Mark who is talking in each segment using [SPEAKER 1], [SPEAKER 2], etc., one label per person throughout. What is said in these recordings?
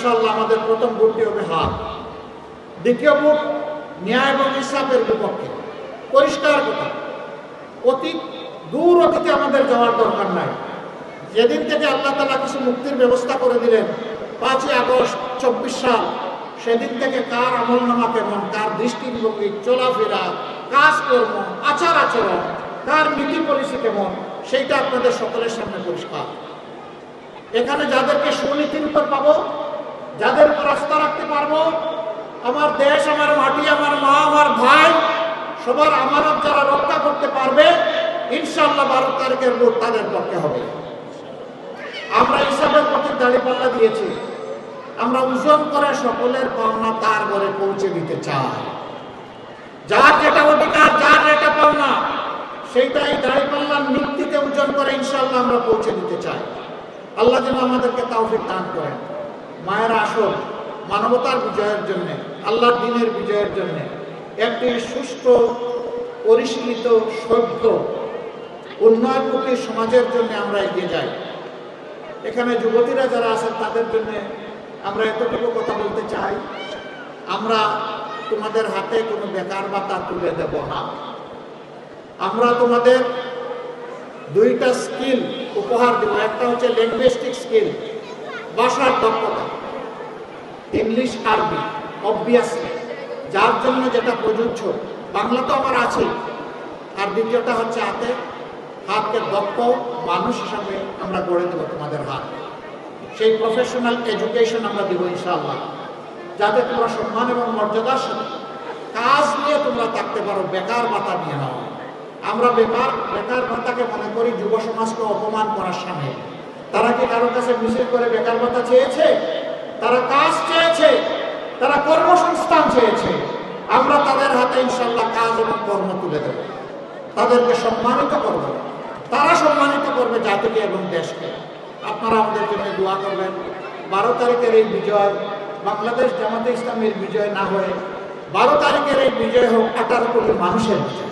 [SPEAKER 1] ইনশাআল্লাহ আমাদের প্রথম ভোটটি হবে হাত, দ্বিতীয় ভোট ন্যায় এবং ইনসাফের বিপক্ষে। পরিষ্কার কথা, অতীত দূর অতীতে আমাদের যাওয়ার দরকার নাই। যেদিন থেকে আল্লাহ তাআলা কিছু মুক্তির ব্যবস্থা করে দিলেন 5ই আগস্ট 24 সাল, সেদিন থেকে কার আমলনামা কেমন, কার দৃষ্টিভঙ্গি, চলাফেরা, কাজকর্ম, আচার আচরণ, কার নীতি পলিসি কেমন, সেইটা আপনাদের সকলের সামনে পরিষ্কার। এখানে যাদেরকে সুনীতির উপর পাবো, যাদের উপর আস্থা রাখতে পারবো, আমার দেশ, আমার মাটি, আমার মা, আমার ভাই, সবার আমানত যারা রক্ষা করতে পারবে, ইনশাআল্লাহ 12 তারিখের ভোট তাদের পক্ষে হবে। আমরা হিসাবের প্রতি দাঁড়িপাল্লা দিয়েছি, আমরা ওজন করে সকলের পাওনা তার ঘরে পৌঁছে দিতে চাই। যার যেটা অধিকার, যার যেটা পাওনা, সেইটাই দাঁড়িপাল্লার ভিত্তিতে ওজন করে ইনশাআল্লাহ আমরা পৌঁছে দিতে চাই। আল্লাহ যেন আমাদেরকে তৌফিক দান করেন। মায়ের আসল মানবতার বিজয়ের জন্য, আল্লাহর দ্বীনের বিজয়ের জন্য, একটি সুষ্ঠু পরিশীলিত সভ্য উন্নয়নমুখী সমাজের জন্য আমরা এগিয়ে যাই। এখানে যুবতীরা যারা আছেন তাদের জন্য আমরা এতটুকু কথা বলতে চাই, আমরা তোমাদের হাতে কোনো বেকার ভাতা তুলে দেব না। আমরা তোমাদের 2টা স্কিল উপহার দেব। একটা হচ্ছে লিঙ্গুইস্টিক স্কিল, ভাষার দক্ষতা, ইংলিশ আরবি, অবভিয়াসলি যার জন্য যেটা প্রযোজ্য, বাংলা তো আমার আছে। আর দ্বিতীয়টা হচ্ছে হাতকে দক্ষ মানুষ হিসাবে আমরা গড়ে দেবো তোমাদের হাত। সেই প্রফেশনাল এডুকেশন আমরা দেবো ইনশাআল্লাহ, যাতে তোমরা সম্মান এবং মর্যাদার সাথে কাজ নিয়ে তোমরা থাকতে পারো, বেকার ভাতা নিয়ে নাও। আমরা বেকার ভাতাকে মনে করি যুব সমাজকে অপমান করার সামিল। তারা কি কারোর কাছে মিছিল করে বেকার ভাতা চেয়েছে? তারা কাজ চেয়েছে, তারা কর্মসংস্থান চেয়েছে। আমরা তাদের হাতে ইনশাআল্লাহ কাজ এবং কর্ম তুলে দেব, তাদেরকে সম্মানিত করব, তারা সম্মানিত করবে জাতিকে এবং দেশকে। আপনারা আমাদের জন্য দোয়া করবেন। 12 তারিখের এই বিজয় বাংলাদেশ জামাতে ইসলামের বিজয় না হয়ে 12 তারিখের এই বিজয় হোক 18 কোটি মানুষের বিজয়।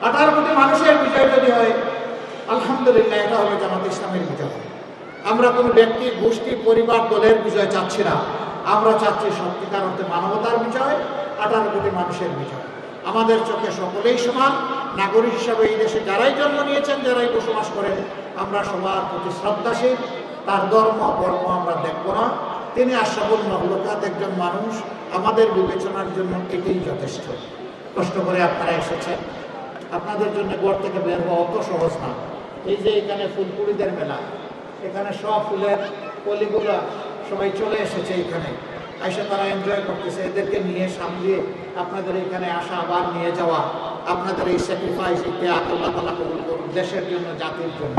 [SPEAKER 1] 18 কোটি মানুষের বিজয় যদি হয়, আলহামদুলিল্লাহ, এটা হবে জামাতে ইসলামের বিজয়। আমরা কোনো ব্যক্তি, গোষ্ঠী, পরিবার, দলের বিজয় চাচ্ছি না। আমরা চাচ্ছি সত্যিকার অর্থে মানবতার বিজয়, 18 কোটি মানুষের বিজয়। আমাদের চোখে সকলেই সমান। নাগরিক হিসাবে এই দেশে যারাই জন্ম নিয়েছেন, যারাই বসবাস করেন, আমরা সবার প্রতি শ্রদ্ধাশীল। তার ধর্ম বর্ম আমরা দেখব না। তিনি আশরাফুল মাখলুকাত, একজন মানুষ। আমাদের বিবেচনার জন্য এটাই যথেষ্ট। কষ্ট করে আপনারা এসেছেন, আপনাদের জন্য ঘর থেকে বের হওয়া অত সহজ না। এই যে এখানে ফুলপুরিদের মেলা, এখানে সব ফুলের কলিগুলা সবাই চলে এসেছে এখানে, এসে তারা এনজয় করতেছে। এদেরকে নিয়ে সামলিয়ে আপনাদের এখানে আসা, আবার নিয়ে যাওয়া, আপনাদের এই স্যাক্রিফাইস, আল্লাহ তাআলা কবুল করুন দেশের জন্য, জাতির জন্য।